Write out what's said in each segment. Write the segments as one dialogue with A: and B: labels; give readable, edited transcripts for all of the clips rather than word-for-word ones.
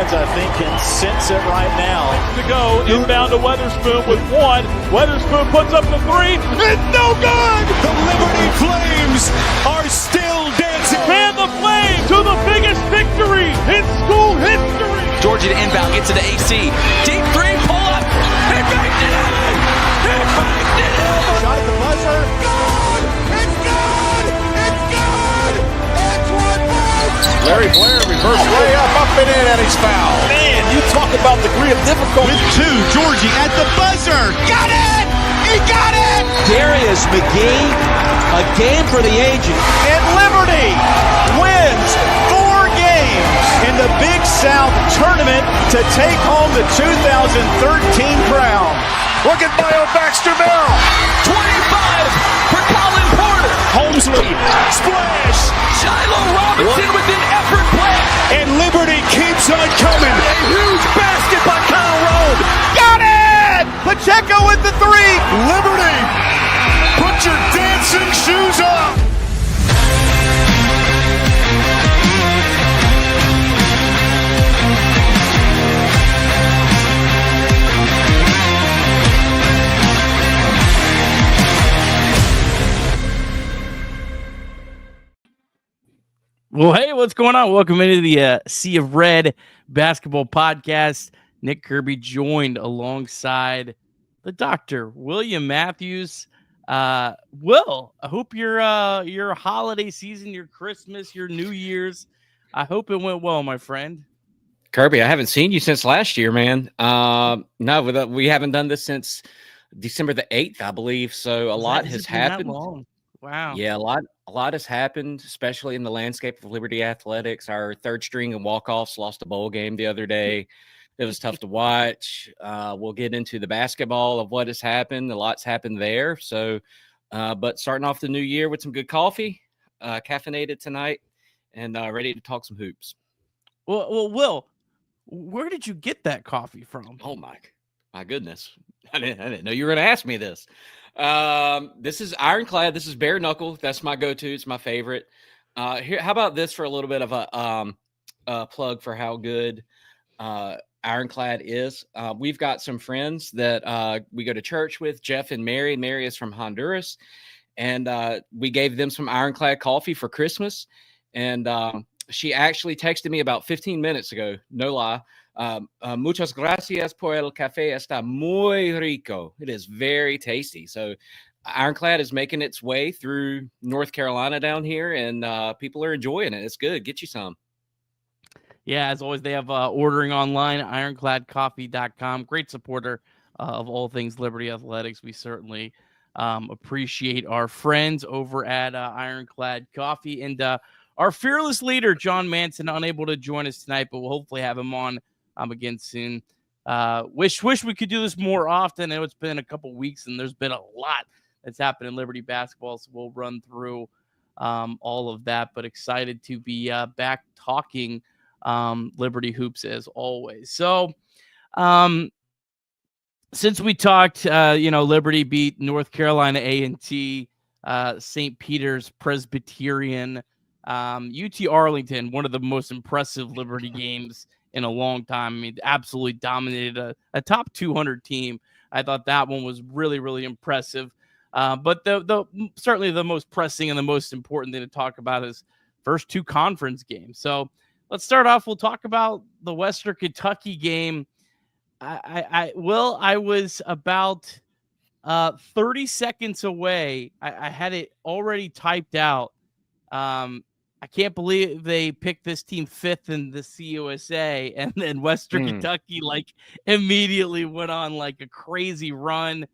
A: fans, I think, can sense it right now.
B: To go, inbound to Weatherspoon with one. Weatherspoon puts up the three. It's no good!
A: The Liberty Flames are still dancing.
B: Fan the Flame to the biggest victory in school history.
C: Georgia to inbound, gets to the AC. Deep three, pull up. He banked it in! He banked it in!
A: Shot at the buzzer.
D: Good! It's good! It's good! It's one.
A: Larry Blair, reverse layup, up and in, and he's fouled.
B: Man, you talk about degree of difficulty.
D: With two, Georgie at the buzzer. Got it! He got it!
E: Darius McGee, a game for the ages.
A: And Liberty wins 4 games in the Big South Tournament to take home the 2013 crown. Look at Bio Baxter now.
C: 25 for Colin Porter.
A: Holmesley, splash.
C: Shiloh Robinson with an effort play.
A: And Liberty keeps on coming.
C: A huge basket by Kyle Rowe.
A: Got it! Pacheco with the 3. Liberty, put your dancing shoes on.
F: Well, hey, what's going on? Welcome into the Sea of Red basketball podcast. Nick Kirby joined alongside the Dr. William Matthews. Will, I hope your holiday season, your Christmas, your New Year's, I hope it went well, my friend.
G: Kirby, I haven't seen you since last year, man. No, we haven't done this since December the 8th, I believe. So a lot has happened.
F: Wow.
G: Yeah, a lot has happened, especially in the landscape of Liberty athletics. Our third string and walk-offs lost a bowl game the other day. It was tough to watch. We'll get into the basketball of what has happened. A lot's happened there. So, but starting off the new year with some good coffee, caffeinated tonight, and ready to talk some hoops.
F: Well, Will, where did you get that coffee from?
G: Oh my goodness! I didn't know you were going to ask me this. This is Ironclad. This is bare knuckle. That's my go-to. It's my favorite. Here, how about this for a little bit of a plug for how good Ironclad is. We've got some friends that we go to church with, Jeff and Mary. Mary is from Honduras, and we gave them some Ironclad coffee for Christmas. And she actually texted me about 15 minutes ago. No lie. Muchas gracias por el café. Está muy rico. It is very tasty. So Ironclad is making its way through North Carolina down here, and people are enjoying it. It's good. Get you some.
F: Yeah, as always, they have ordering online, ironcladcoffee.com. Great supporter of all things Liberty Athletics. We certainly appreciate our friends over at Ironclad Coffee. And our fearless leader, John Manson, unable to join us tonight, but we'll hopefully have him on again soon. Wish we could do this more often. I know it's been a couple weeks, and there's been a lot that's happened in Liberty basketball, so we'll run through all of that. But excited to be back talking Liberty hoops as always. So since we talked, Liberty beat North Carolina A&T, St. Peter's Presbyterian, UT Arlington, one of the most impressive Liberty games in a long time. I mean, absolutely dominated a top 200 team. I thought that one was really, really impressive. But the certainly the most pressing and the most important thing to talk about is first 2 conference games. So let's start off. We'll talk about the Western Kentucky game. I was about 30 seconds away. I had it already typed out. I can't believe they picked this team 5th in the CUSA, and then Western Kentucky immediately went on a crazy run.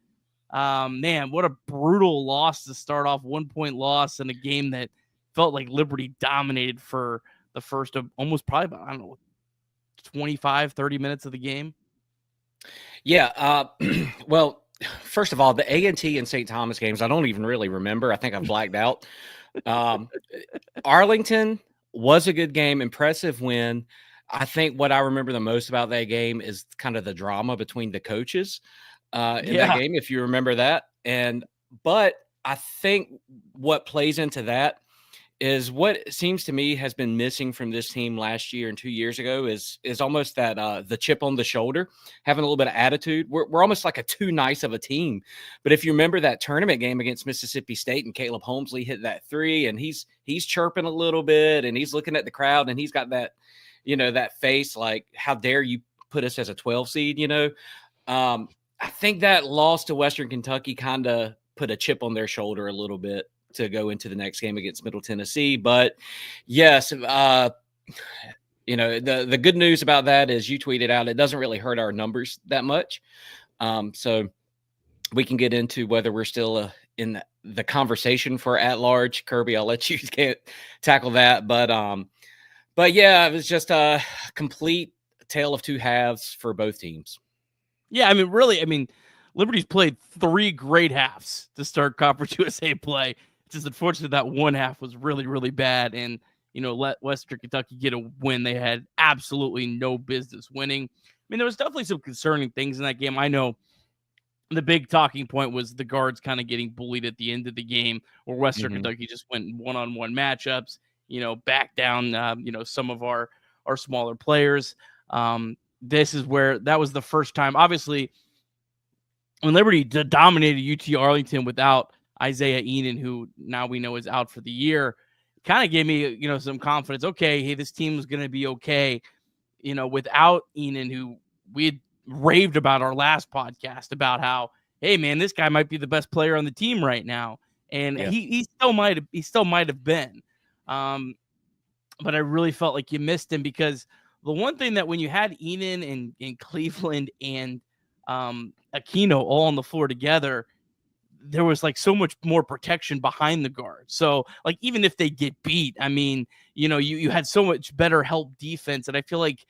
F: Man, what a brutal loss to start off. 1-point loss in a game that felt like Liberty dominated for the first of almost probably about, 25, 30 minutes of the game.
G: Yeah. Well, first of all, the A&T and St. Thomas games, I don't even really remember. I think I've blacked out. Arlington was a good game, impressive win. I think what I remember the most about that game is kind of the drama between the coaches in that game, if you remember that. But I think what plays into that is what seems to me has been missing from this team last year and 2 years ago is almost that the chip on the shoulder, having a little bit of attitude. We're almost like a too nice of a team. But if you remember that tournament game against Mississippi State and Caleb Holmesley hit that three, and he's chirping a little bit and he's looking at the crowd and he's got that, that face like, how dare you put us as a 12 seed, I think that loss to Western Kentucky kind of put a chip on their shoulder a little bit to go into the next game against Middle Tennessee. But yes, the good news about that is you tweeted out, it doesn't really hurt our numbers that much. So we can get into whether we're still in the conversation for at large. Kirby, I'll let you tackle that. But yeah, it was just a complete tale of two halves for both teams.
F: Yeah, Liberty's played 3 great halves to start Conference USA play. It's just unfortunate that one half was really, really bad, and let Western Kentucky get a win they had absolutely no business winning. There was definitely some concerning things in that game. I know the big talking point was the guards kind of getting bullied at the end of the game, where Western Kentucky just went one-on-one matchups, back down, some of our smaller players. This is where that was the first time, obviously, when Liberty dominated UT Arlington without Isaiah Enan, who now we know is out for the year, kind of gave me, some confidence. Okay, hey, this team is going to be okay, without Enan, who we had raved about our last podcast about how, hey, man, this guy might be the best player on the team right now, and he still might have been. But I really felt like you missed him, because the one thing that when you had Enan and Cleveland and Aquino all on the floor together, there was like so much more protection behind the guard. So like, even if they get beat, you had so much better help defense. And I feel like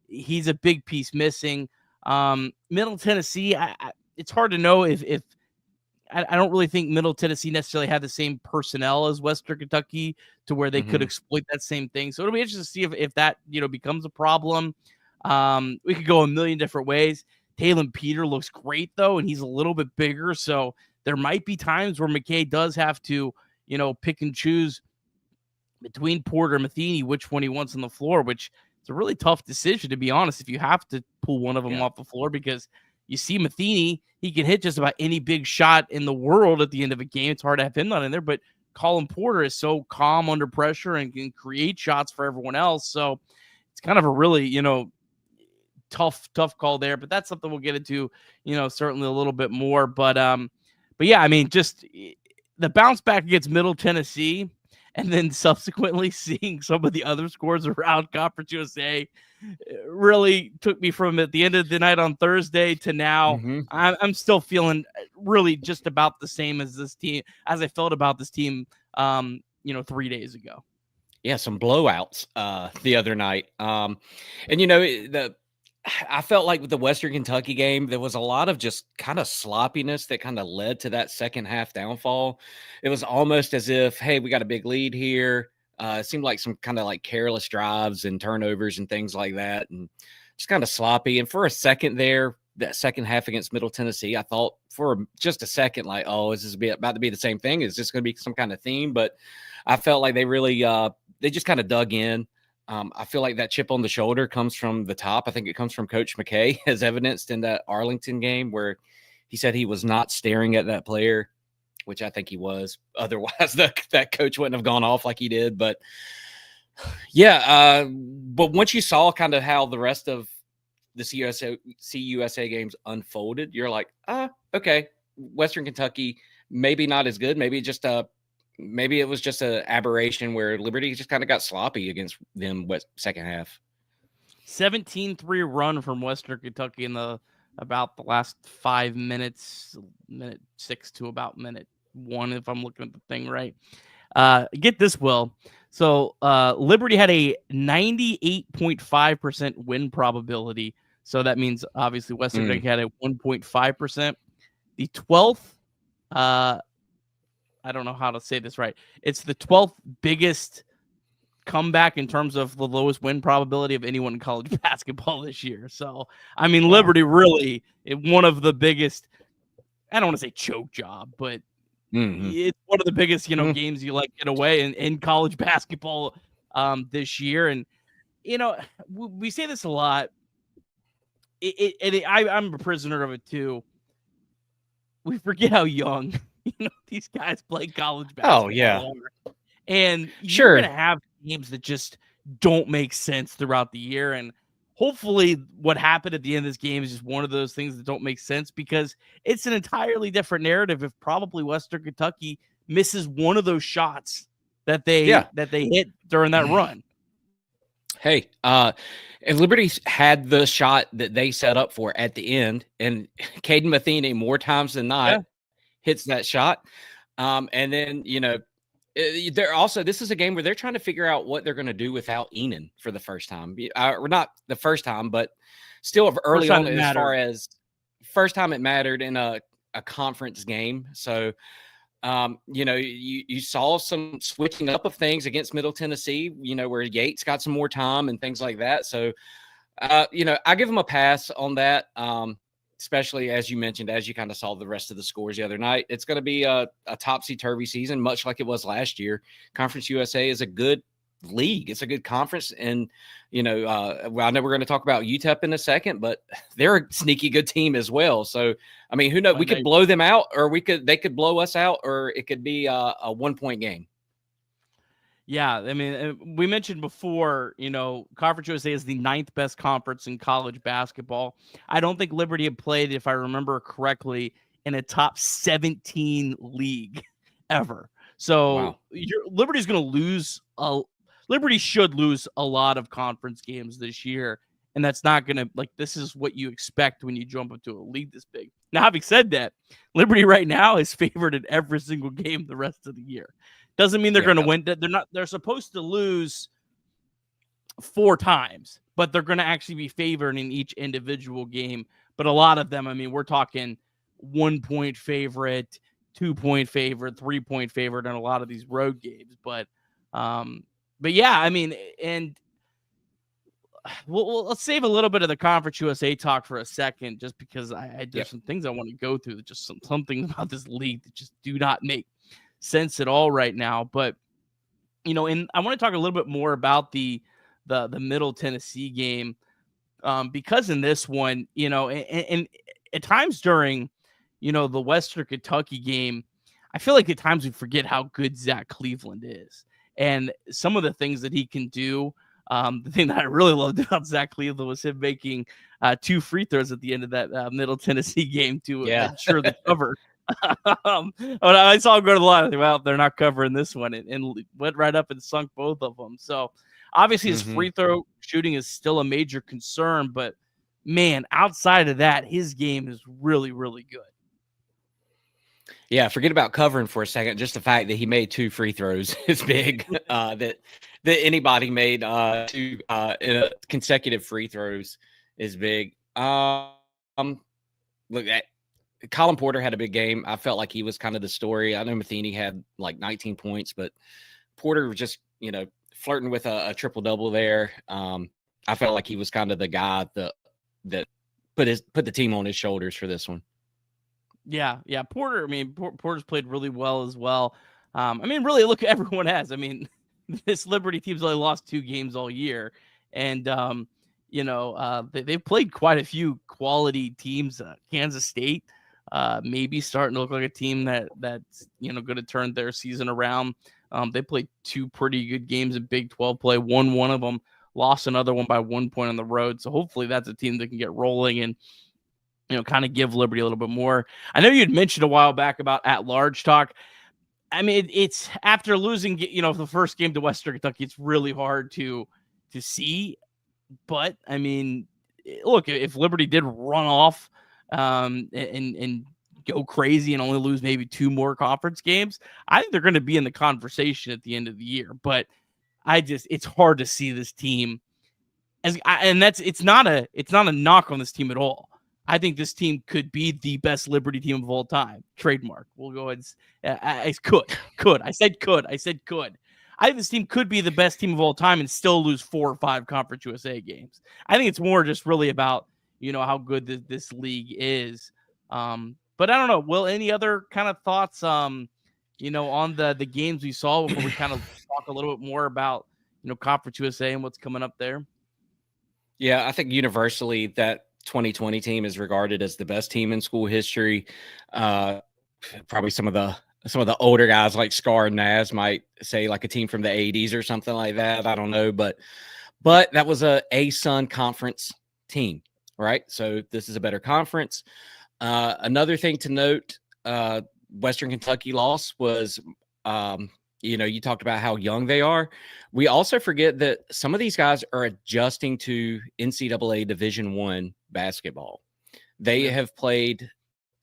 F: he's a big piece missing. Middle Tennessee, it's hard to know if I don't really think Middle Tennessee necessarily had the same personnel as Western Kentucky to where they could exploit that same thing. So it'll be interesting to see if that, becomes a problem. We could go a million different ways. Talon Peter looks great though, and he's a little bit bigger. So there might be times where McKay does have to, pick and choose between Porter and Matheny, which one he wants on the floor, which is a really tough decision, to be honest, if you have to pull one of them off the floor, because you see Matheny, he can hit just about any big shot in the world at the end of a game. It's hard to have him not in there, but Colin Porter is so calm under pressure and can create shots for everyone else. So it's kind of a really, tough call there, but that's something we'll get into, certainly a little bit more. But yeah, just the bounce back against Middle Tennessee, and then subsequently seeing some of the other scores around Conference USA really took me from at the end of the night on Thursday to now. I'm still feeling really just about the same as this team, as I felt about this team, 3 days ago.
G: Yeah, some blowouts the other night. I felt like with the Western Kentucky game, there was a lot of just kind of sloppiness that kind of led to that second half downfall. It was almost as if, hey, we got a big lead here. It seemed like some kind of like careless drives and turnovers and things like that, and just kind of sloppy. And for a second there, that second half against Middle Tennessee, I thought for just a second, like, oh, is this about to be the same thing? Is this going to be some kind of theme? But I felt like they really, they just kind of dug in. I feel like that chip on the shoulder comes from the top. I think it comes from Coach McKay, as evidenced in that Arlington game where he said he was not staring at that player, which I think he was. Otherwise, that coach wouldn't have gone off like he did. But yeah, but once you saw kind of how the rest of the CUSA games unfolded, you're like, okay, Western Kentucky, maybe not as good. Maybe it was just an aberration where Liberty just kind of got sloppy against them second half.
F: 17-3 run from Western Kentucky in about the last 5 minutes, minute 6 to about minute 1, if I'm looking at the thing right. Get this, Will. So Liberty had a 98.5% win probability. So that means obviously Western Kentucky had a 1.5%. The 12th, I don't know how to say this right. It's the 12th biggest comeback in terms of the lowest win probability of anyone in college basketball this year. So, Liberty really one of the biggest, I don't want to say choke job, but, it's one of the biggest, games you get away in college basketball this year. And, we say this a lot. I'm a prisoner of it too. We forget how young, these guys play college basketball.
G: Oh, yeah.
F: And
G: Sure.
F: you're going to have games that just don't make sense throughout the year. And hopefully what happened at the end of this game is just one of those things that don't make sense, because it's an entirely different narrative if probably Western Kentucky misses one of those shots that they hit during that run.
G: Hey, and Liberty had the shot that they set up for at the end, and Caden Matheny more times than not hits that shot. And then, they're also, this is a game where they're trying to figure out what they're going to do without Enan for the first time. Or not the first time, but still early on, as far as first time it mattered in a conference game. So, you saw some switching up of things against Middle Tennessee, where Yates got some more time and things like that. So, I give them a pass on that. Especially as you mentioned, as you kind of saw the rest of the scores the other night, it's going to be a topsy-turvy season, much like it was last year. Conference USA is a good league. It's a good conference. And, I know we're going to talk about UTEP in a second, but they're a sneaky good team as well. So, I mean, who knows? We could blow them out, or they could blow us out, or it could be a 1-point game.
F: Yeah, I mean, we mentioned before, Conference USA is the 9th best conference in college basketball. I don't think Liberty had played, if I remember correctly, in a top 17 league ever. So Liberty's going to lose. Liberty should lose a lot of conference games this year, and that's not going to, this is what you expect when you jump into a league this big. Now, having said that, Liberty right now is favored in every single game the rest of the year. Doesn't mean they're going to win. They're supposed to lose 4 times, but they're going to actually be favored in each individual game. But a lot of them, I mean, we're talking 1-point favorite, 2-point favorite, 3-point favorite in a lot of these road games. But yeah, I mean, and let's save a little bit of the Conference USA talk for a second, just because there's some things I want to go through. Just something about this league that just do not make sense at all right now. But and I want to talk a little bit more about the Middle Tennessee game, because in this one, and at times during the Western Kentucky game, I feel like at times we forget how good Zach Cleveland is and some of the things that he can do. The thing that I really loved about Zach Cleveland was him making 2 free throws at the end of that Middle Tennessee game to ensure the cover. When I saw him go to the line, I thought, well, they're not covering this one, and went right up and sunk both of them. So obviously his free throw shooting is still a major concern, but man, outside of that, his game is really, really good.
G: Yeah, forget about covering for a second. Just the fact that he made 2 free throws is big. That anybody made 2 consecutive free throws is big. Look at Colin Porter had a big game. I felt like he was kind of the story. I know Matheny had 19 points, but Porter was just, flirting with a triple-double there. I felt like he was kind of the guy that put the team on his shoulders for this one. Yeah.
F: Porter, I mean, Porter's played really well as well. I mean, really, look, everyone has. I mean, this Liberty team's only lost 2 games all year. And, they've played quite a few quality teams. Kansas State, maybe starting to look like a team that's going to turn their season around. They played 2 pretty good games in Big 12 play. Won one of them, lost another one by 1 point on the road. So hopefully that's a team that can get rolling and kind of give Liberty a little bit more. I know you had mentioned a while back about at-large talk. I mean, it's after losing the first game to Western Kentucky, it's really hard to see. But I mean, look, if Liberty did run off and go crazy and only lose maybe 2 more conference games, I think they're going to be in the conversation at the end of the year. But it's hard to see this team it's not a knock on this team at all. I think this team could be the best Liberty team of all time. Trademark. We'll go ahead and could. I said could. I think this team could be the best team of all time and still lose 4 or 5 Conference USA games. I think it's more just really about, how good this league is. But I don't know. Will, any other kind of thoughts? on the games we saw before we kind of talk a little bit more about, Conference USA and what's coming up there?
G: Yeah, I think universally that 2020 team is regarded as the best team in school history. Probably some of the older guys like Scar and Naz might say like a team from the 80s or something like that. I don't know, but that was a ASUN conference team, right? So this is a better conference. Another thing to note, Western Kentucky loss was, you talked about how young they are. We also forget that some of these guys are adjusting to NCAA Division I basketball. They have played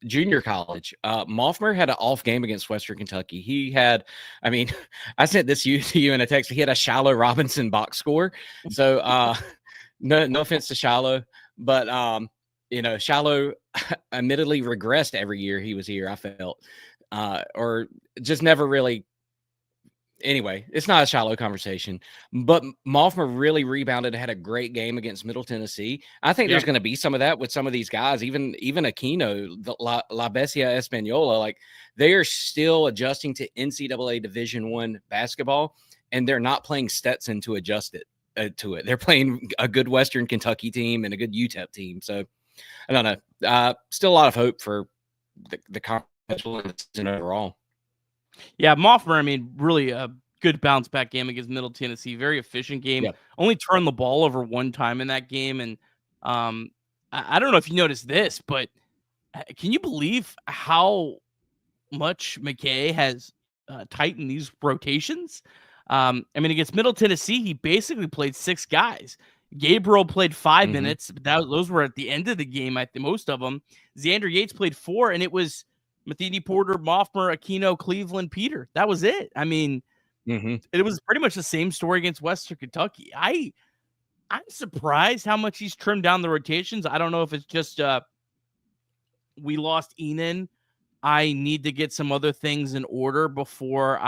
G: junior college. Moffmer had an off game against Western Kentucky. He had, I sent this to you in a text. He had a Shiloh Robinson box score. So no offense to Shiloh, but Shiloh admittedly regressed every year he was here, I felt, or just never really. Anyway, it's not a Shiloh conversation, but Moffmer really rebounded, had a great game against Middle Tennessee. I think there's going to be some of that with some of these guys, even Aquino, La Bessia Espanola, like they are still adjusting to NCAA Division I basketball, and they're not playing Stetson to adjust it to it. They're playing a good Western Kentucky team and a good UTEP team. So I don't know. Still a lot of hope for the conference season overall.
F: Yeah, Moffmer, really a good bounce back game against Middle Tennessee. Very efficient game.
G: Yep.
F: Only turned the ball over one time in that game. And I don't know if you noticed this, but can you believe how much McKay has tightened these rotations? Against Middle Tennessee, he basically played 6 guys. Gabriel played 5 minutes, but those were at the end of the game, I think, most of them. Xander Yates played 4, and it was Matheny Porter, Moffmer, Aquino, Cleveland, Peter. That was it. It was pretty much the same story against Western Kentucky. I'm surprised how much he's trimmed down the rotations. I don't know if it's just we lost Enan. I need to get some other things in order before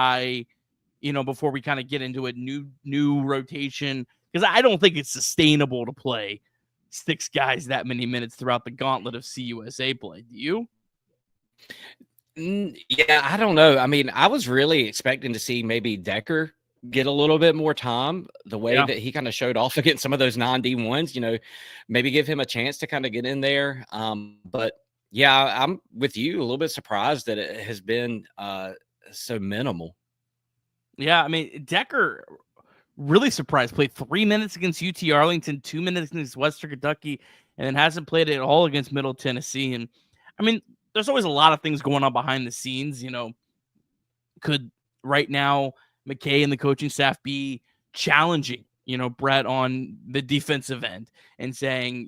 F: we kind of get into a new rotation, because I don't think it's sustainable to play 6 guys that many minutes throughout the gauntlet of CUSA play. Do you?
G: Yeah, I don't know. I was really expecting to see maybe Decker get a little bit more time, the way that he kind of showed off against some of those non-D1s, maybe give him a chance to kind of get in there. But yeah, I'm with you, a little bit surprised that it has been so minimal.
F: Yeah, Decker really surprised. Played 3 minutes against UT Arlington, 2 minutes against Western Kentucky, and then hasn't played it at all against Middle Tennessee. And there's always a lot of things going on behind the scenes. Could right now McKay and the coaching staff be challenging, Brett on the defensive end and saying,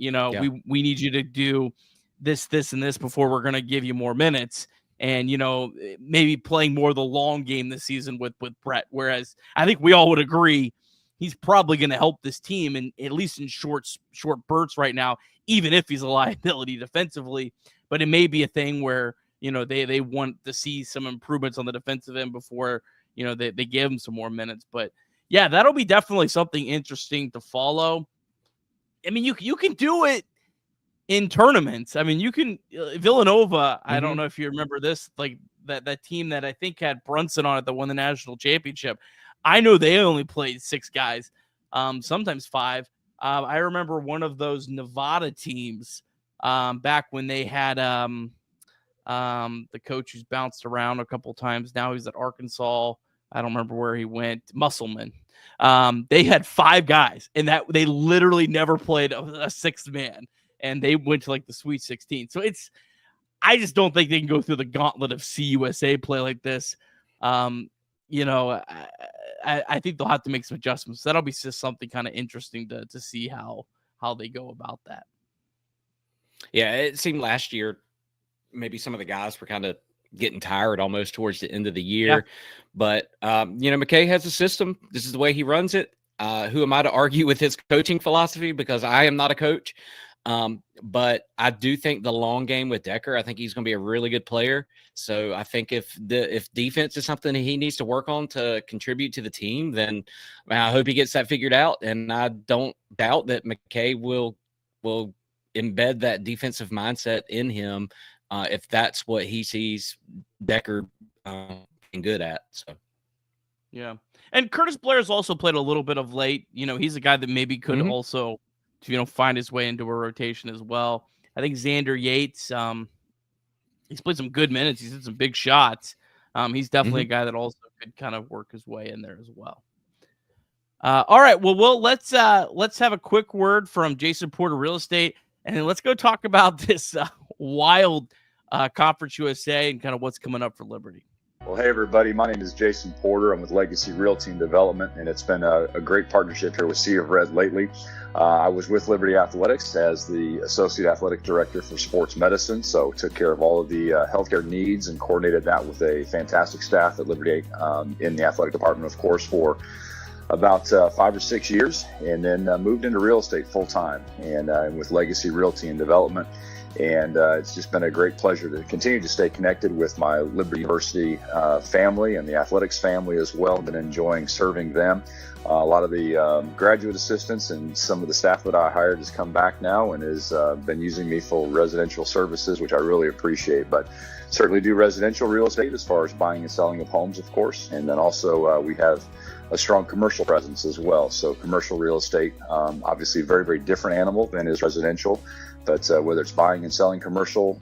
F: we need you to do this, and this before we're going to give you more minutes. And, maybe playing more of the long game this season with Brett. Whereas I think we all would agree he's probably going to help this team, and at least in short bursts right now, even if he's a liability defensively. But it may be a thing where, they want to see some improvements on the defensive end before, they give him some more minutes. But yeah, that'll be definitely something interesting to follow. You can do it in tournaments. You can Villanova. I don't know if you remember this, like that team that I think had Brunson on it that won the national championship. I know they only played 6 guys, sometimes 5. I remember one of those Nevada teams back when they had the coach who's bounced around a couple times. Now he's at Arkansas. I don't remember where he went. Musselman. They had 5 guys, and that they literally never played a 6th man, and they went to like the Sweet 16. So I just don't think they can go through the gauntlet of CUSA play like this. I think they'll have to make some adjustments. That'll be just something kind of interesting to see how they go about that.
G: Yeah, it seemed last year maybe some of the guys were kind of getting tired almost towards the end of the year. Yeah. But, McKay has a system. This is the way he runs it. Who am I to argue with his coaching philosophy, because I am not a coach. But I do think the long game with Decker, I think he's going to be a really good player. So I think if defense is something that he needs to work on to contribute to the team, then I hope he gets that figured out. And I don't doubt that McKay will embed that defensive mindset in him if that's what he sees Decker good at. So.
F: Yeah. And Curtis Blair's also played a little bit of late. He's a guy that maybe could also, find his way into a rotation as well. I think Xander Yates, he's played some good minutes. He's hit some big shots. He's definitely a guy that also could kind of work his way in there as well. All right. Well, let's have a quick word from Jason Porter Real Estate, and then let's go talk about this wild Conference USA and kind of what's coming up for Liberty.
H: Well, hey, everybody. My name is Jason Porter. I'm with Legacy Realty and Development, and it's been a great partnership here with Sea of Red lately. I was with Liberty Athletics as the Associate Athletic Director for Sports Medicine, so took care of all of the healthcare needs and coordinated that with a fantastic staff at Liberty in the athletic department, of course, for about 5 or 6 years, and then moved into real estate full-time and with Legacy Realty and Development. And it's just been a great pleasure to continue to stay connected with my Liberty University family and the athletics family as well. Been enjoying serving them. A lot of the graduate assistants and some of the staff that I hired has come back now and has been using me for residential services, which I really appreciate. But certainly do residential real estate as far as buying and selling of homes, of course. And then also we have a strong commercial presence as well. So commercial real estate, obviously a very, very different animal than is residential. But whether it's buying and selling commercial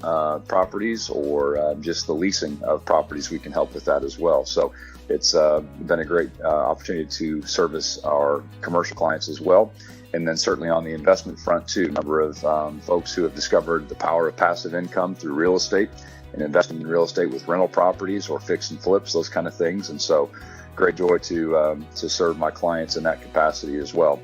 H: properties or just the leasing of properties, we can help with that as well. So it's been a great opportunity to service our commercial clients as well. And then certainly on the investment front too, a number of folks who have discovered the power of passive income through real estate and investing in real estate with rental properties or fix and flips, those kind of things. And so great joy to serve my clients in that capacity as well.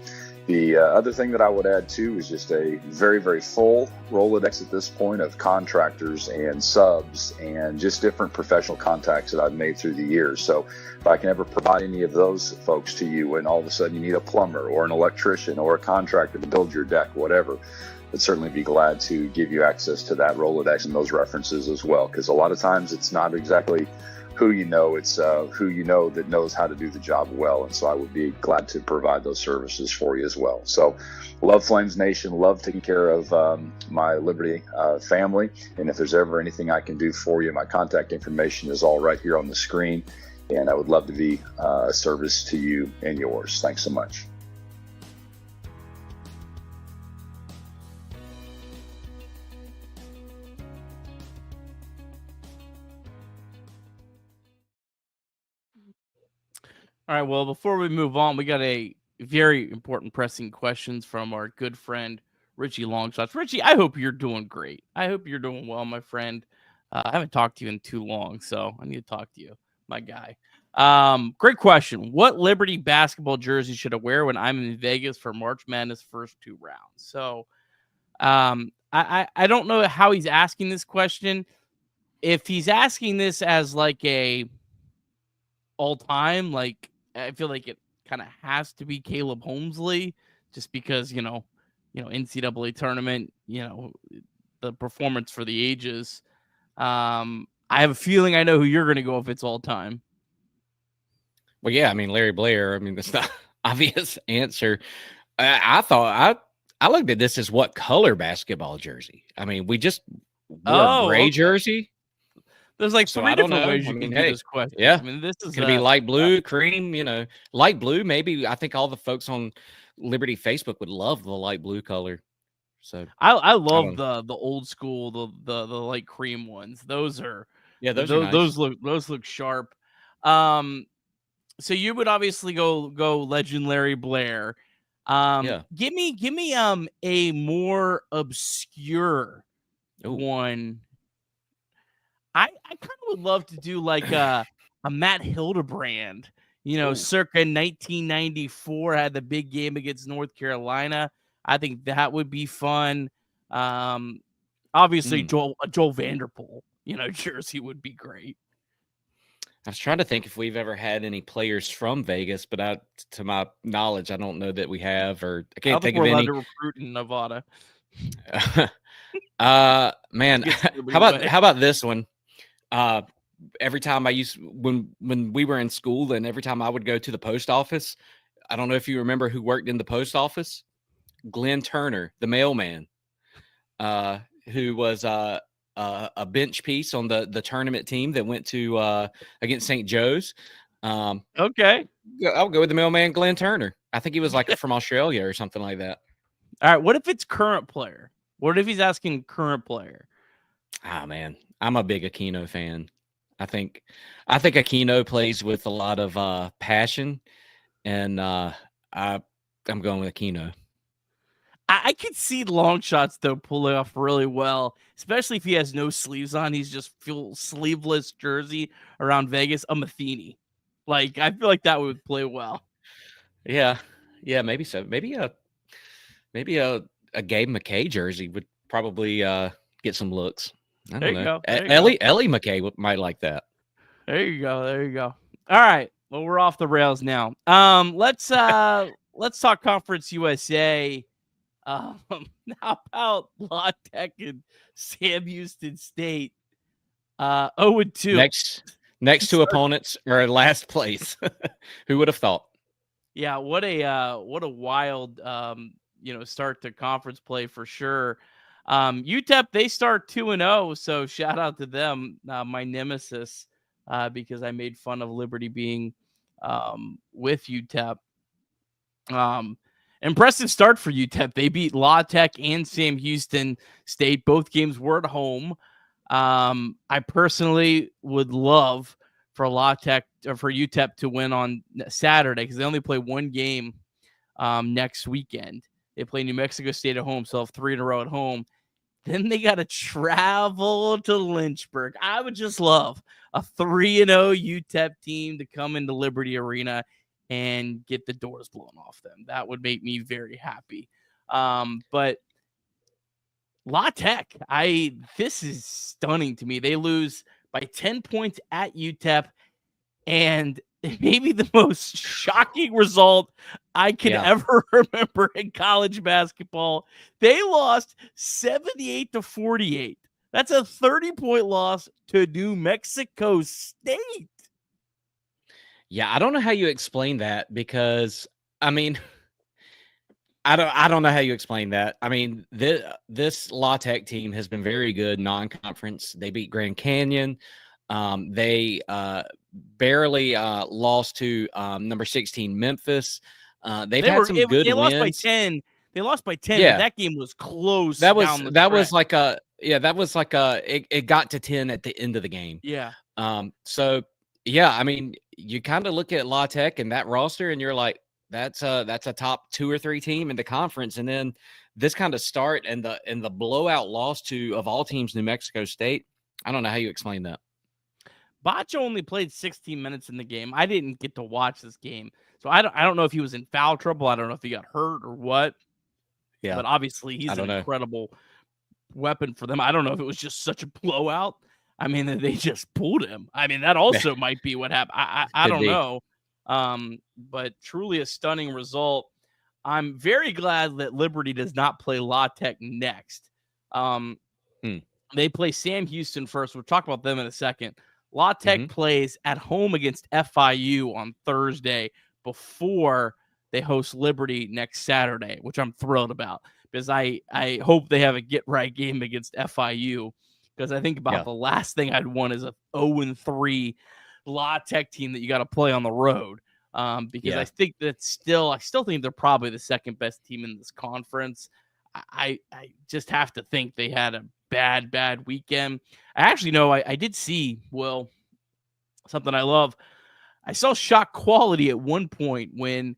H: The other thing that I would add too is just a very, very full Rolodex at this point of contractors and subs and just different professional contacts that I've made through the years. So if I can ever provide any of those folks to you and all of a sudden you need a plumber or an electrician or a contractor to build your deck, whatever, I'd certainly be glad to give you access to that Rolodex and those references as well. Because a lot of times it's not exactly who you know, it's who you know that knows how to do the job well. And so I would be glad to provide those services for you as well. So love Flames Nation, love taking care of my Liberty family. And if there's ever anything I can do for you, my contact information is all right here on the screen. And I would love to be a service to you and yours. Thanks so much.
F: All right, well, before we move on, we got a very important pressing questions from our good friend, Richie Longshot. Richie, I hope you're doing great. I hope you're doing well, my friend. I haven't talked to you in too long, so I need to talk to you, my guy. Great question. What Liberty basketball jersey should I wear when I'm in Vegas for March Madness first 2 rounds? So I don't know how he's asking this question. If he's asking this as like a all-time, like, I feel like it kind of has to be Caleb Holmesley just because, NCAA tournament, the performance for the ages. I have a feeling I know who you're going to go if it's all time.
G: Well, yeah, I mean, Larry Blair. I mean, that's not obvious answer. I thought I looked at this as what color basketball jersey. I mean, we just wore a gray jersey.
F: There's like 3 different ways you can do this question.
G: Yeah.
F: I mean, this is
G: going to be light blue, cream, light blue. Maybe I think all the folks on Liberty Facebook would love the light blue color. So
F: I love the old school, the light cream ones. Those are
G: those are nice.
F: those look sharp. So you would obviously go legend Larry Blair. Give me a more obscure one. I kind of would love to do like a Matt Hildebrand, circa 1994, had the big game against North Carolina. I think that would be fun. Obviously, Joel Vanderpool, jersey would be great.
G: I was trying to think if we've ever had any players from Vegas, but to my knowledge, I don't know that we have, or I can't think of any.
F: We're allowed to recruit in Nevada.
G: Man, how about this one? Every time when we were in school and every time I would go to the post office, I don't know if you remember who worked in the post office, Glenn Turner, the mailman, who was a bench piece on the tournament team that went to against St. Joe's.
F: Okay.
G: I'll go with the mailman Glenn Turner. I think he was like from Australia or something like that.
F: All right. What if it's current player? What if he's asking current player?
G: Ah, man, I'm a big Aquino fan. I think Aquino plays with a lot of passion, and I'm going with Aquino.
F: I could see long shots though pulling off really well, especially if he has no sleeves on. He's just full sleeveless jersey around Vegas. A Matheny, like I feel like that would play well.
G: Yeah, maybe so. Maybe a Gabe McKay jersey would probably get some looks. I don't know. Ellie McKay might like that.
F: There you go. All right. Well, we're off the rails now. Let's talk Conference USA. How about La Tech and Sam Houston State? 0-2.
G: Next two opponents are in last place. Who would have thought?
F: Yeah, what a wild start to conference play for sure. UTEP, they start 2-0, so shout out to them, my nemesis, because I made fun of Liberty being with UTEP. Impressive start for UTEP. They beat La Tech and Sam Houston State. Both games were at home. I personally would love for La Tech or for UTEP to win on Saturday because they only play one game next weekend. They play New Mexico State at home, so have 3 in a row at home. Then they got to travel to Lynchburg. I would just love a 3-0 UTEP team to come into Liberty Arena and get the doors blown off them. That would make me very happy. But La Tech, this is stunning to me. They lose by 10 points at UTEP, and maybe the most shocking result I can ever remember in college basketball. They lost 78-48. That's a 30-point loss to New Mexico State.
G: Yeah, I don't know how you explain that because, I mean, I don't know how you explain that. I mean, this La Tech team has been very good non-conference. They beat Grand Canyon. They barely lost to number 16 Memphis. They had some good wins.
F: They lost by 10. They lost by 10.
G: Yeah.
F: But that game was close.
G: That was like it got to 10 at the end of the game.
F: Yeah.
G: So yeah, I mean, you kind of look at La Tech and that roster, and you're like, that's a top 2 or 3 team in the conference, and then this kind of start and the blowout loss to, of all teams, New Mexico State. I don't know how you explain that.
F: Bacho only played 16 minutes in the game. I didn't get to watch this game, so I don't know if he was in foul trouble. I don't know if he got hurt or what.
G: Yeah,
F: but obviously he's an incredible weapon for them. I don't know if it was just such a blowout. I mean, that they just pulled him. I mean, that also might be what happened. I don't know. But truly a stunning result. I'm very glad that Liberty does not play La Tech next. They play Sam Houston first. We'll talk about them in a second. La Tech plays at home against FIU on Thursday before they host Liberty next Saturday, which I'm thrilled about because I hope they have a get-right game against FIU. Because I think about the last thing I'd want is a 0-3 La Tech team that you got to play on the road. Because I think I still think they're probably the second best team in this conference. I just have to think they had a bad weekend. I actually know I did see, well, something I love. I saw shot quality at one point when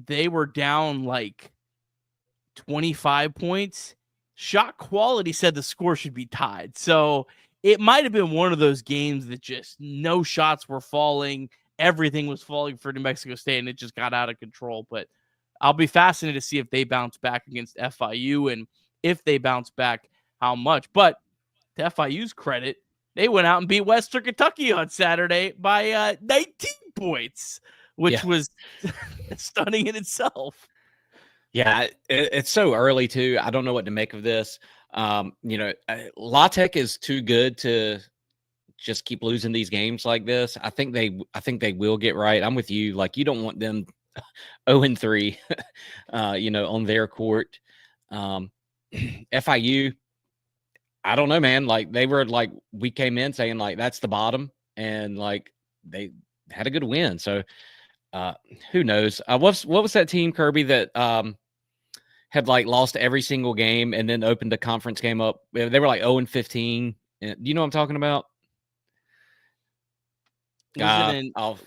F: they were down like 25 points. Shot quality said the score should be tied. So it might have been one of those games that just no shots were falling. Everything was falling for New Mexico State, and it just got out of control. But I'll be fascinated to see if they bounce back against FIU, and if they bounce back, how much. But to FIU's credit, they went out and beat Western Kentucky on Saturday by 19 points, which was stunning in itself.
G: Yeah, it's so early too. I don't know what to make of this. La Tech is too good to just keep losing these games like this. I think they will get right. I'm with you. Like, you don't want them 0-3, on their court. FIU, I don't know, man. Like they were like, we came in saying like that's the bottom, and like they had a good win. So who knows? What was that team, Kirby, that had like lost every single game and then opened the conference game up? They were like 0-15. Do you know what I'm talking about? I'll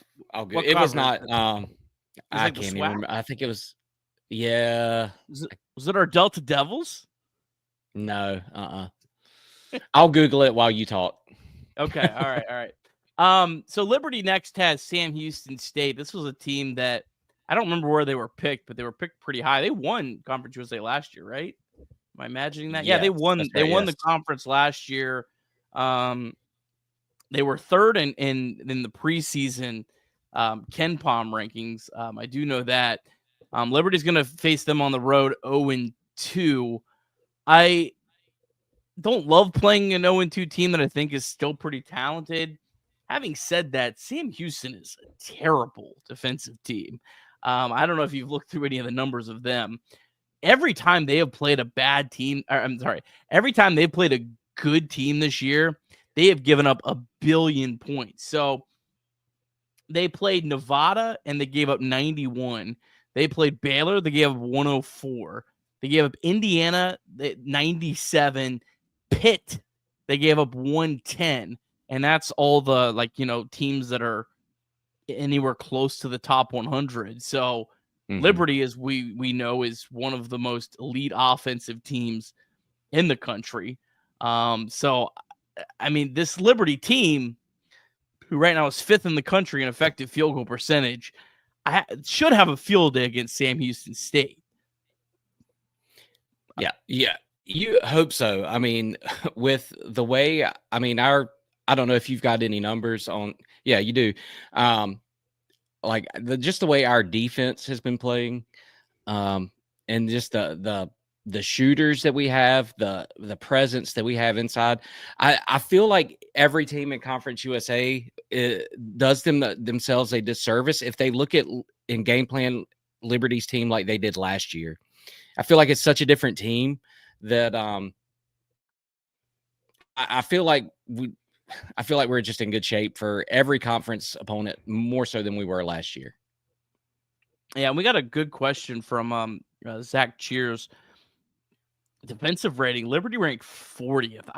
G: go. It was not. I can't even remember. I think it was. Yeah.
F: Was it our Delta Devils?
G: No. I'll Google it while you talk.
F: Okay. All right. So Liberty next has Sam Houston State. This was a team that I don't remember where they were picked, but they were picked pretty high. They won Conference USA last year, right? Am I imagining that? Yeah, they won. Right, they won the conference last year. They were third in the preseason Ken Palm rankings. I do know that. Liberty's going to face them on the road 0-2. I don't love playing an 0-2 team that I think is still pretty talented. Having said that, Sam Houston is a terrible defensive team. I don't know if you've looked through any of the numbers of them. Every time they have played a bad team, every time they've played a good team this year, they have given up 1 billion points. So they played Nevada and they gave up 91. They played Baylor, they gave up 104. They gave up Indiana 97. Pitt, they gave up 110. And that's all the teams that are anywhere close to the top 100. So Liberty, as we know, is one of the most elite offensive teams in the country. So I mean, this Liberty team, who right now is 5th in the country in effective field goal percentage, should have a field day against Sam Houston State.
G: Yeah, you hope so. I mean, with the way, I mean, I don't know if you've got any numbers on. Yeah, you do. Like just the way our defense has been playing, and just the shooters that we have, the presence that we have inside. I feel like every team in Conference USA does themselves a disservice if they look at in game plan Liberty's team like they did last year. I feel like it's such a different team that I feel like we're just in good shape for every conference opponent, more so than we were last year.
F: Yeah, we got a good question from Zach Cheers. Defensive rating, Liberty ranked 40th.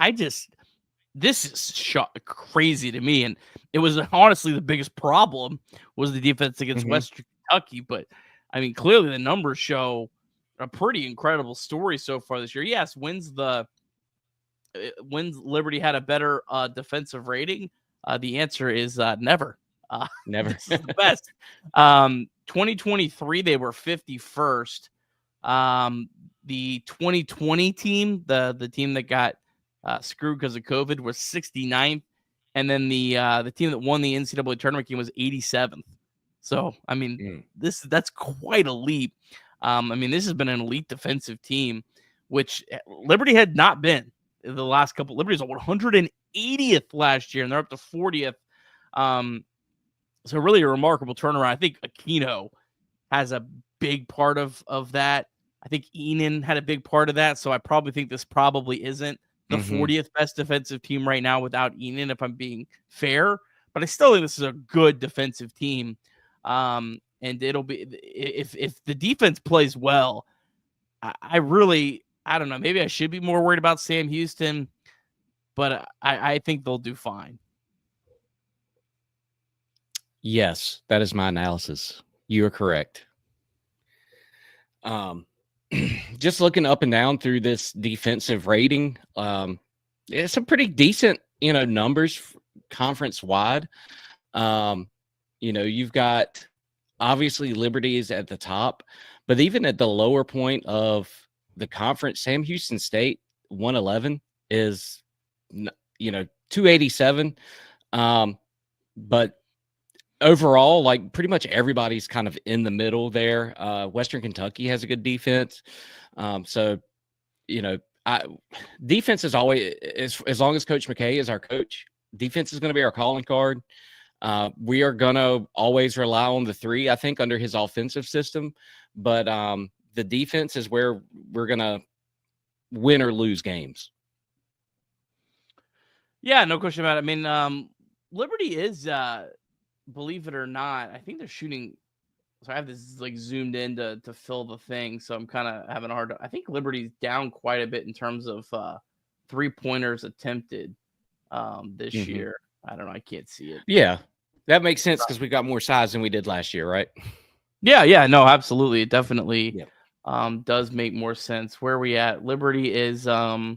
F: This is crazy to me, and it was honestly the biggest problem was the defense against Western Kentucky. But I mean, clearly the numbers show a pretty incredible story so far this year. Yes, when's Liberty had a better defensive rating? The answer is never.
G: Never.
F: This is the best. 2023, they were 51st. The 2020 team, the team that got screwed because of COVID, was 69th. And then the team that won the NCAA tournament game was 87th. So, I mean, that's quite a leap. I mean, this has been an elite defensive team, which Liberty had not been the last couple. Liberty was 180th last year, and they're up to 40th. So really a remarkable turnaround. I think Aquino has a big part of that. I think Enan had a big part of that. So I probably think this probably isn't the 40th best defensive team right now without Enan, if I'm being fair. But I still think this is a good defensive team. And it'll be if the defense plays well, I don't know. Maybe I should be more worried about Sam Houston, but I think they'll do fine.
G: Yes, that is my analysis. You are correct. Just looking up and down through this defensive rating, it's some pretty decent, numbers conference wide. You've got obviously Liberty is at the top, but even at the lower point of the conference, Sam Houston State 111 is, 287. But overall, like pretty much everybody's kind of in the middle there. Western Kentucky has a good defense. Defense is always, as long as Coach McKay is our coach, defense is going to be our calling card. We are going to always rely on the three, I think, under his offensive system. But the defense is where we're going to win or lose games.
F: Yeah, no question about it. I mean, Liberty is, believe it or not, I think they're shooting. So I have this like zoomed in to fill the thing. So I'm kind of having a hard. I think Liberty's down quite a bit in terms of 3-pointers attempted this year. I don't know. I can't see it.
G: Yeah, that makes sense because we got more size than we did last year, right?
F: Yeah, no, absolutely. It definitely does make more sense. Where we at? Liberty is I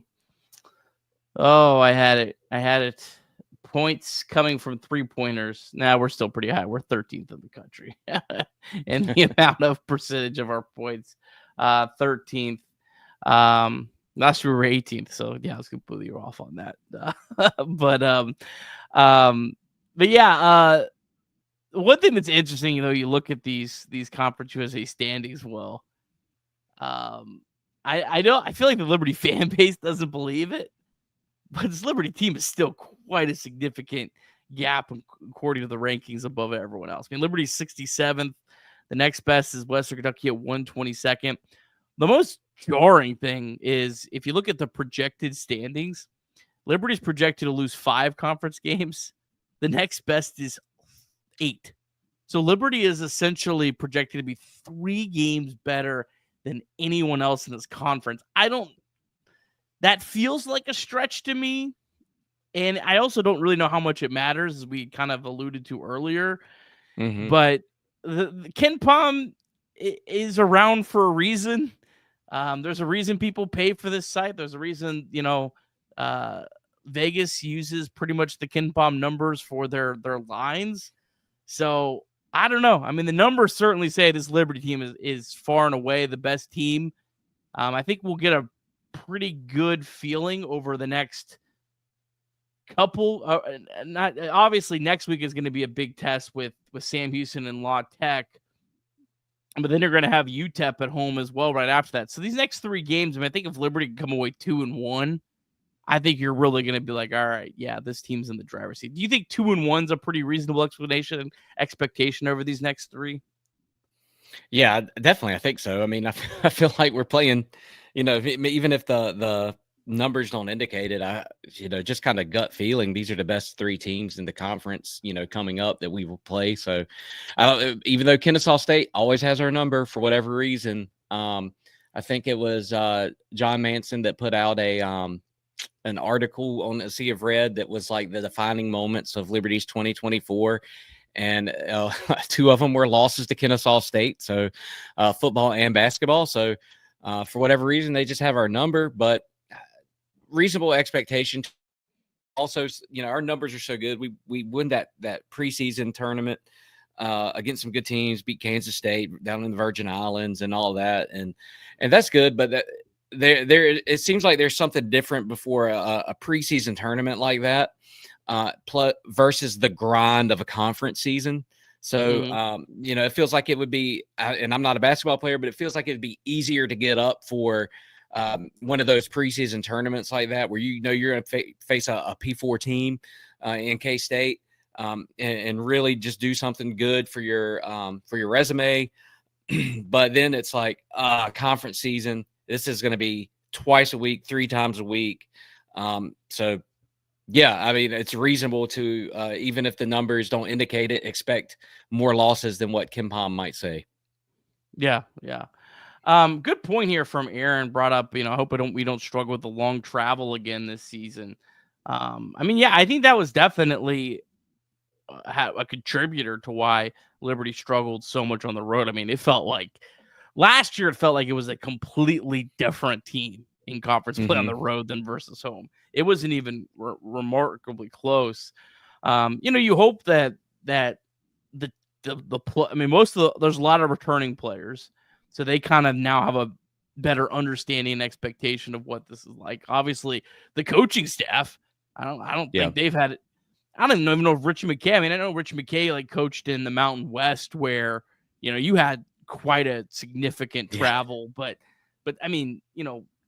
F: had it. Points coming from 3-pointers. Now we're still pretty high. We're 13th in the country. And the amount of percentage of our points, 13th. Last year we were 18th, so yeah, I was completely off on that. But yeah, one thing that's interesting, you look at these Conference USA standings. Well, I feel like the Liberty fan base doesn't believe it, but this Liberty team is still quite a significant gap according to the rankings above everyone else. I mean, Liberty's 67th. The next best is Western Kentucky at 122nd. The most jarring thing is if you look at the projected standings, Liberty's projected to lose 5 conference games. The next best is 8. So Liberty is essentially projected to be 3 games better than anyone else in this conference. That feels like a stretch to me. And I also don't really know how much it matters, as we kind of alluded to earlier. But the Ken Pom is around for a reason. There's a reason people pay for this site. There's a reason, Vegas uses pretty much the Ken Pom numbers for their lines. So I don't know. I mean, the numbers certainly say this Liberty team is far and away the best team. I think we'll get a pretty good feeling over the next couple. Not obviously next week is going to be a big test with Sam Houston and La Tech, but then they're going to have UTEP at home as well right after that. So these next 3 games, I mean, I think if Liberty can come away 2-1, I think you're really going to be like, all right, yeah, this team's in the driver's seat. Do you think 2-1 is a pretty reasonable expectation over these next 3?
G: Yeah, definitely. I think so. I mean, I feel like we're playing, even if the numbers don't indicate it, just kind of gut feeling. These are the best 3 teams in the conference, coming up that we will play. So even though Kennesaw State always has our number for whatever reason, I think it was John Manson that put out an article on the Sea of Red that was like the defining moments of Liberty's 2024. And 2 of them were losses to Kennesaw State, so football and basketball. So for whatever reason, they just have our number, but reasonable expectation. Also, our numbers are so good. We win that preseason tournament against some good teams, beat Kansas State down in the Virgin Islands and all that, and that's good. But there it seems like there's something different before a preseason tournament like that. Versus the grind of a conference season. So, it feels like it would be, and I'm not a basketball player, but it feels like it'd be easier to get up for one of those preseason tournaments like that, where you're going to face a P4 team in K-State and really just do something good for your resume. But then it's like conference season. This is going to be twice a week, 3 times a week. So, yeah, I mean, it's reasonable to, even if the numbers don't indicate it, expect more losses than what Ken Pom might say.
F: Yeah. Good point here from Aaron brought up, I hope we don't struggle with the long travel again this season. I mean, yeah, I think that was definitely a contributor to why Liberty struggled so much on the road. I mean, it felt like last year, it was a completely different team in conference play on the road than versus home. It wasn't even remarkably close. You hope that the I mean, there's a lot of returning players, so they kind of now have a better understanding and expectation of what this is like. Obviously, the coaching staff, I don't think they've had it. I don't even know if Richie McKay. I mean, I know Richie McKay coached in the Mountain West, where you had quite a significant travel, but I mean,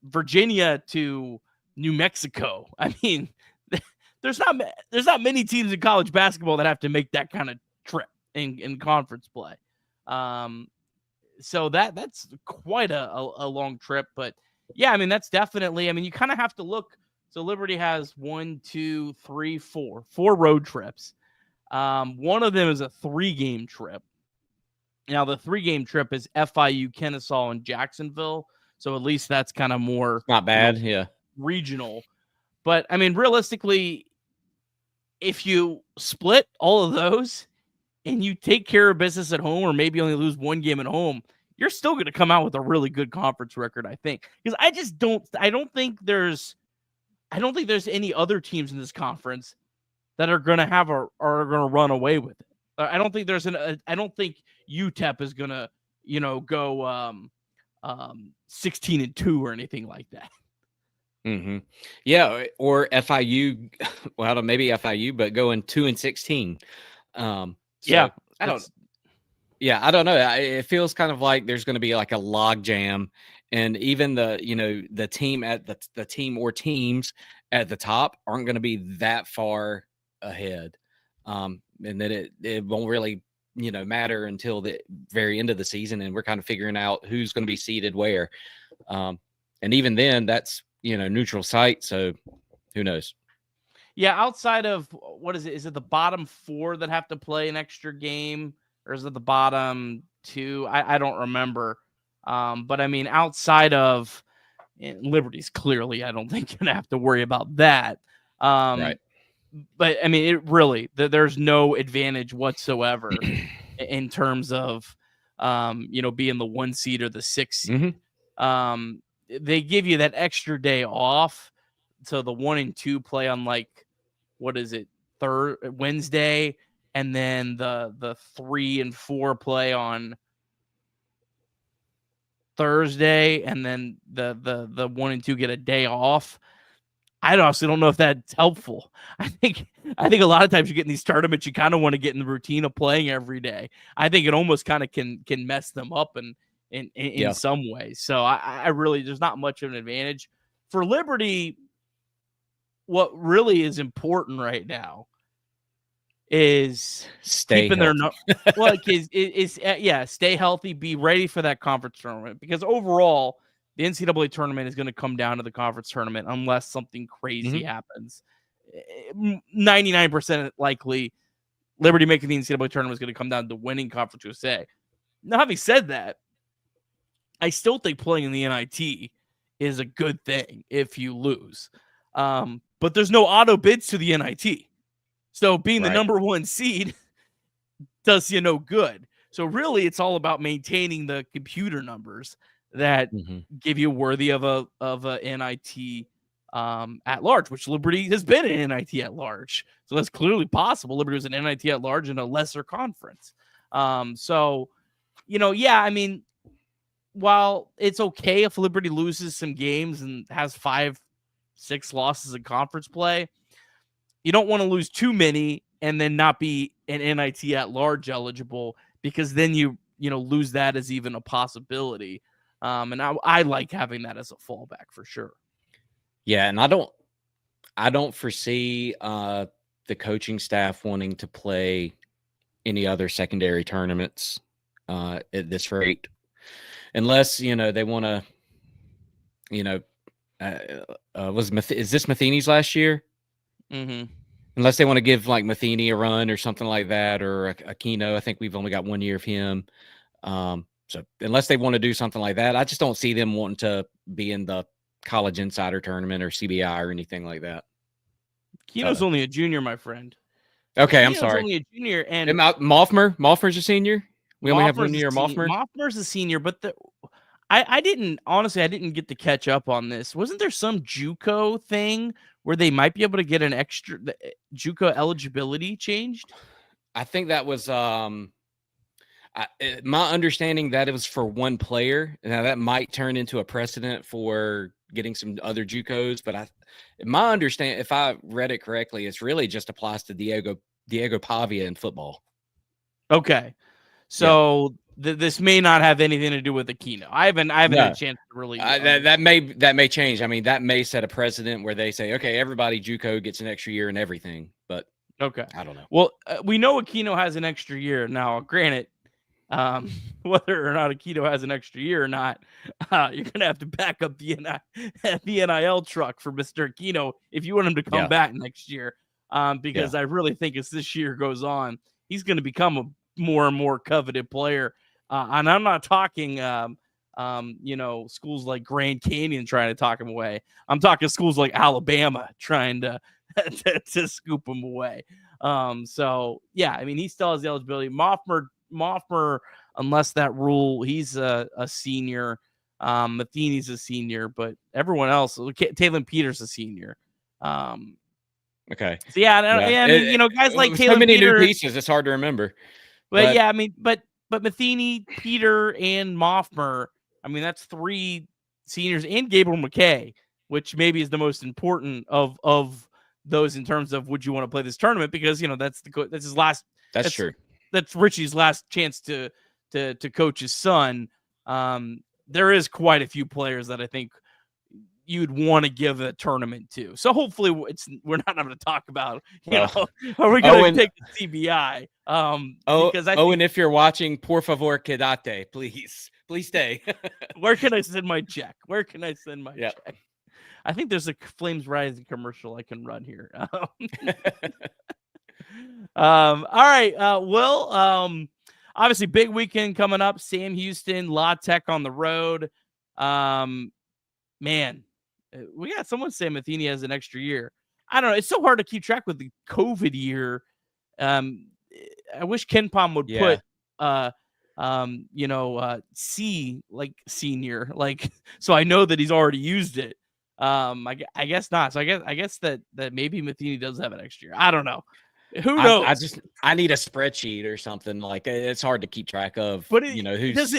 F: Virginia to New Mexico. I mean, there's not many teams in college basketball that have to make that kind of trip in conference play. So that's quite a long trip. But yeah, I mean, that's definitely. I mean, you kind of have to look So Liberty has 4 road trips. One of them is a 3-game trip. Now, the 3-game trip is FIU, Kennesaw, and Jacksonville. So at least that's kind of more
G: Not bad, yeah.
F: regional. But, I mean, realistically, if you split all of those and you take care of business at home or maybe only lose 1 game at home, you're still going to come out with a really good conference record, I think. Because I don't think there's any other teams in this conference that are going to are going to run away with it. I don't think I don't think UTEP is going to, go 16-2 or anything like that.
G: Mm-hmm. Yeah, or FIU. Well, maybe FIU, but going 2-16.
F: Yeah,
G: I don't know. It feels kind of like there's going to be like a log jam, and even the team at the team or teams at the top aren't going to be that far ahead, and then it won't really matter until the very end of the season, and we're kind of figuring out who's going to be seated where, and even then that's neutral site, so who knows.
F: Yeah, outside of what is it? Is it the bottom 4 that have to play an extra game, or is it the bottom 2? I don't remember. But I mean, outside of Liberty's clearly, I don't think gonna have to worry about that.
G: Right.
F: But I mean, it really there's no advantage whatsoever in terms of being the 1 seed or the 6 seed.
G: Mm-hmm.
F: They give you that extra day off, so the 1 and 2 play on Wednesday, and then the 3 and 4 play on Thursday, and then the 1 and 2 get a day off. I honestly don't know if that's helpful. I think a lot of times you get in these tournaments, you kind of want to get in the routine of playing every day. I think it almost kind of can mess them up in some ways. So I really, there's not much of an advantage for Liberty. What really is important right now is keeping their stay healthy, be ready for that conference tournament, because overall the NCAA tournament is going to come down to the conference tournament unless something crazy happens. 99% likely Liberty making the NCAA tournament is going to come down to winning Conference USA. Now, having said that, I still think playing in the NIT is a good thing if you lose. But there's no auto bids to the NIT. So being the number 1 seed does you no good. So really it's all about maintaining the computer numbers that give you worthy of a NIT at large, which Liberty has been an NIT at large. So that's clearly possible. Liberty was an NIT at large in a lesser conference. I mean, while it's okay if Liberty loses some games and has 5-6 losses in conference play, you don't want to lose too many and then not be an NIT at large eligible, because then you lose that as even a possibility. And I like having that as a fallback for sure.
G: Yeah, and I don't foresee the coaching staff wanting to play any other secondary tournaments at this rate, unless they want to. Is this Matheny's last year?
F: Mm-hmm.
G: Unless they want to give like Matheny a run or something like that, or Aquino. I think we've only got 1 year of him. So unless they want to do something like that, I just don't see them wanting to be in the College Insider Tournament or CBI or anything like that.
F: Aquino's only a junior, my friend.
G: Okay,
F: Aquino's
G: I'm sorry.
F: Only a junior, and
G: Moffmer's a senior. We only have 1 year of Moffmer.
F: Moffmer's a senior, but I didn't get to catch up on this. Wasn't there some JUCO thing where they might be able to get an extra JUCO eligibility changed?
G: I think that was my understanding that it was for 1 player. Now that might turn into a precedent for getting some other JUCOs, but my understanding, if I read it correctly, it's really just applies to Diego Pavia in football.
F: Okay, so this may not have anything to do with Aquino. I haven't had a chance to really.
G: That may change. I mean, that may set a precedent where they say, okay, everybody JUCO gets an extra year and everything. But
F: okay,
G: I don't know.
F: Well, we know Aquino has an extra year now. Granted, whether or not Akito has an extra year or not, you're going to have to back up the NIL truck for Mr. Aquino if you want him to come back next year. Because I really think as this year goes on, he's going to become a more and more coveted player. And I'm not talking, schools like Grand Canyon trying to talk him away. I'm talking schools like Alabama trying to scoop him away. So yeah, I mean, he still has the eligibility. Moffmer, unless that rule, he's a senior. Matheny's a senior, but everyone else, Taylor Peters a senior.
G: Okay.
F: So I mean, guys like Taylor
G: so many
F: Peters,
G: new pieces, it's hard to remember.
F: But yeah, I mean, but Matheny, Peter, and Moffmer, I mean, that's 3 seniors, and Gabriel McKay, which maybe is the most important of those in terms of would you want to play this tournament, because that's his last. That's
G: true.
F: That's Richie's last chance to coach his son. There is quite a few players that I think you'd want to give a tournament to. So hopefully we're not having to talk about, are we going to take the CBI? Because
G: and if you're watching, por favor, quédate, please stay.
F: Where can I send my check? Check? I think there's a Flames Rising commercial I can run here. All right. Will, obviously big weekend coming up. Sam Houston, La Tech on the road. Man, we got someone saying Matheny has an extra year. I don't know. It's so hard to keep track with the COVID year. I wish Ken Palm would put, C like senior, like, so I know that he's already used it. I guess not. So I guess that maybe Matheny does have an extra year. I don't know. Who knows?
G: I need a spreadsheet or something. Like, it's hard to keep track of.
F: But
G: who's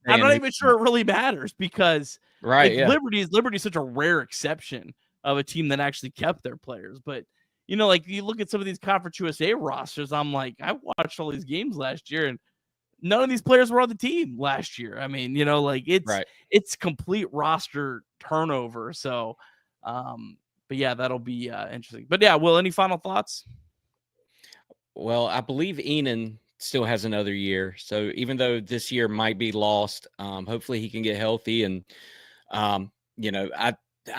F: I'm not even sure it really matters, because Liberty's such a rare exception of a team that actually kept their players. But like you look at some of these Conference USA rosters, I'm like, I watched all these games last year, and none of these players were on the team last year. I mean, it's complete roster turnover. So, but yeah, that'll be interesting. But yeah, Will, any final thoughts?
G: Well, I believe Enan still has another year. So even though this year might be lost, hopefully he can get healthy. And, I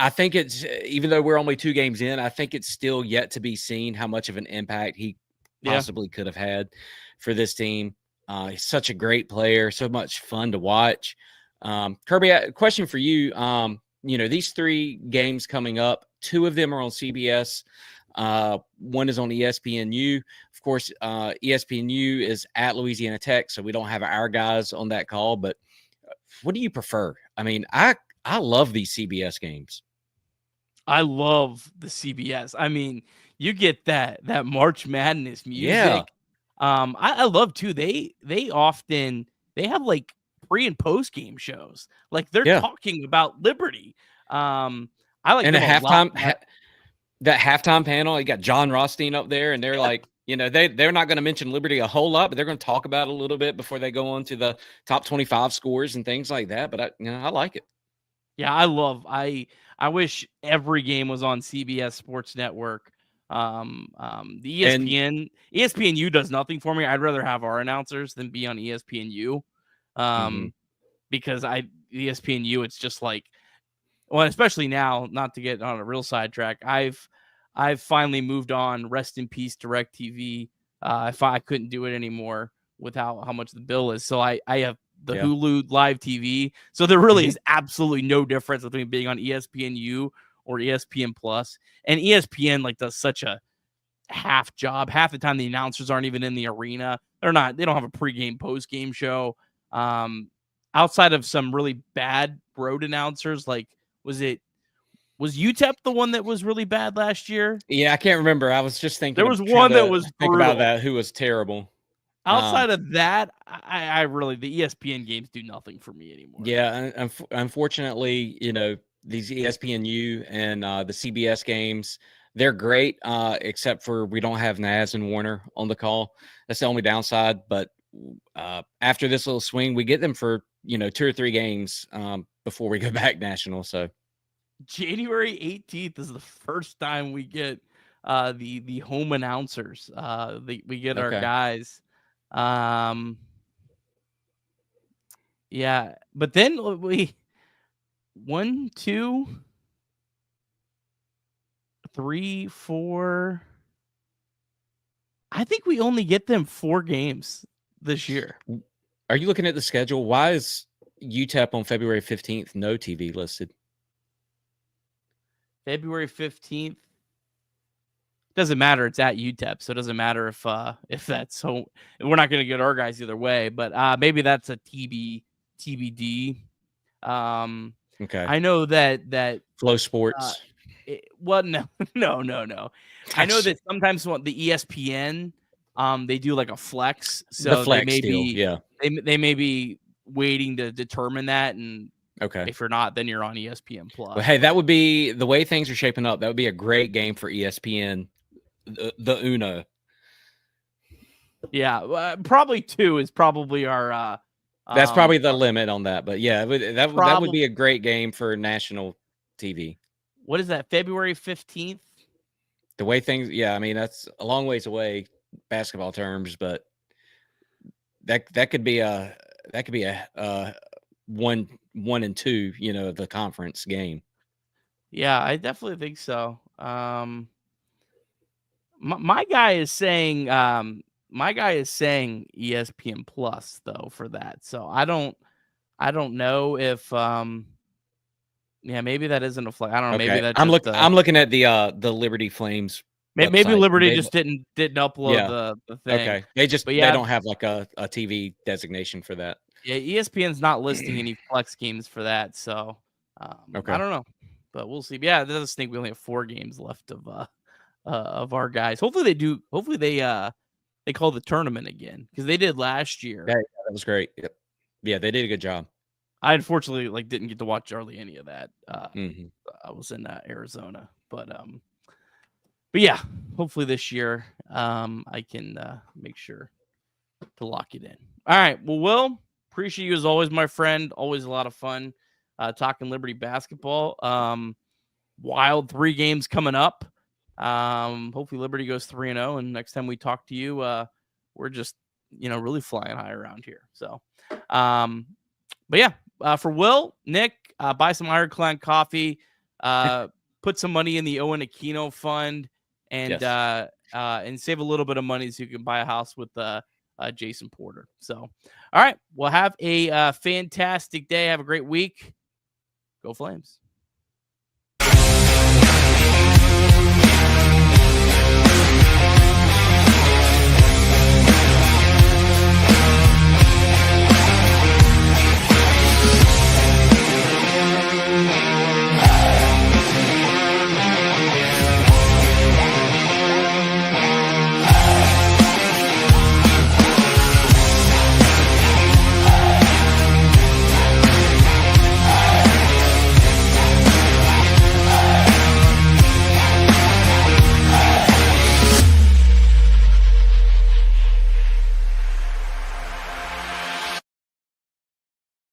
G: think it's, even though we're only 2 games in, I think it's still yet to be seen how much of an impact he possibly could have had for this team. He's such a great player, so much fun to watch. Kirby, a question for you. These 3 games coming up, 2 of them are on CBS. One is on ESPNU. Of course, ESPNU is at Louisiana Tech, so we don't have our guys on that call. But what do you prefer? I mean, I love these CBS games.
F: I love the CBS. I mean, you get that March Madness music.
G: Yeah.
F: I love too. They have like pre and post game shows. Like they're talking about Liberty. I like,
G: and a halftime. That halftime panel, you got John Rothstein up there, and they're like, they're not going to mention Liberty a whole lot, but they're going to talk about it a little bit before they go on to the top 25 scores and things like that. But I like it.
F: Yeah, I wish every game was on CBS Sports Network. The ESPNU does nothing for me. I'd rather have our announcers than be on ESPNU. Because ESPNU, it's just like, well, especially now, not to get on a real sidetrack, I've finally moved on. Rest in peace, DirecTV. If I couldn't do it anymore with how much the bill is. So I have the Hulu live TV. So there really is absolutely no difference between being on ESPNU or ESPN Plus. And ESPN does such a half job. Half the time the announcers aren't even in the arena. They don't have a pregame, postgame show. Outside of some really bad road announcers, like was UTEP the one that was really bad last year?
G: Yeah, I can't remember. I was just thinking
F: there was one that was
G: think about that who was terrible.
F: Outside of that, I really, the ESPN games do nothing for me anymore.
G: Yeah, unfortunately, these ESPNU and the CBS games, they're great, except for we don't have Naz and Warner on the call. That's the only downside. But after this little swing, we get them for 2 or 3 games before we go back national. So
F: January 18th is the first time we get the home announcers. We get our guys. Yeah, but then we 1, 2, 3, 4. I think we only get them 4 games this year.
G: Are you looking at the schedule? Why is UTEP on February 15th no TV listed?
F: February 15th. Doesn't matter. It's at UTEP, so it doesn't matter if that's so. We're not going to get our guys either way, but maybe that's a TBD.
G: Okay.
F: I know that
G: Flow Sports.
F: No. I know that sometimes the ESPN, they do like a flex, so
G: the flex
F: they may
G: deal,
F: be,
G: yeah.
F: They may be waiting to determine that, and
G: okay,
F: if you're not, then you're on ESPN Plus.
G: Well, hey, that would be the way things are shaping up. That would be a great game for ESPN. The Uno.
F: Yeah, probably 2 is probably our.
G: That's probably the limit on that, but yeah, that would be a great game for national TV.
F: What is that? February 15th.
G: The way things, yeah, I mean that's a long ways away, basketball terms, but that could be a 1 and 2, the conference game.
F: Yeah, I definitely think so. My guy is saying ESPN Plus though for that. So I don't know if maybe that isn't a flag. I don't know.
G: Okay.
F: Maybe that's
G: I'm looking at the Liberty Flames.
F: Maybe
G: website.
F: Liberty just didn't upload the thing.
G: Okay. They don't have like a TV designation for that.
F: Yeah, ESPN's not listing any flex games for that, so
G: okay.
F: I don't know, but we'll see. Yeah, I just think we only have 4 games left of our guys. Hopefully they do. Hopefully they call the tournament again because they did last year.
G: Yeah, that was great. Yep. Yeah, they did a good job.
F: I unfortunately didn't get to watch hardly any of that. I was in Arizona, but yeah, hopefully this year I can make sure to lock it in. All right, well, Will, appreciate you as always, my friend. Always a lot of fun talking Liberty basketball. Wild 3 games coming up. Hopefully Liberty goes 3-0, and next time we talk to you, we're just really flying high around here. So, but yeah, for Will, Nick, buy some Ironclad coffee, put some money in the Owen Aquino fund, and save a little bit of money so you can buy a house with Jason Porter. So, all right, well, have a fantastic day. Have a great week. Go Flames.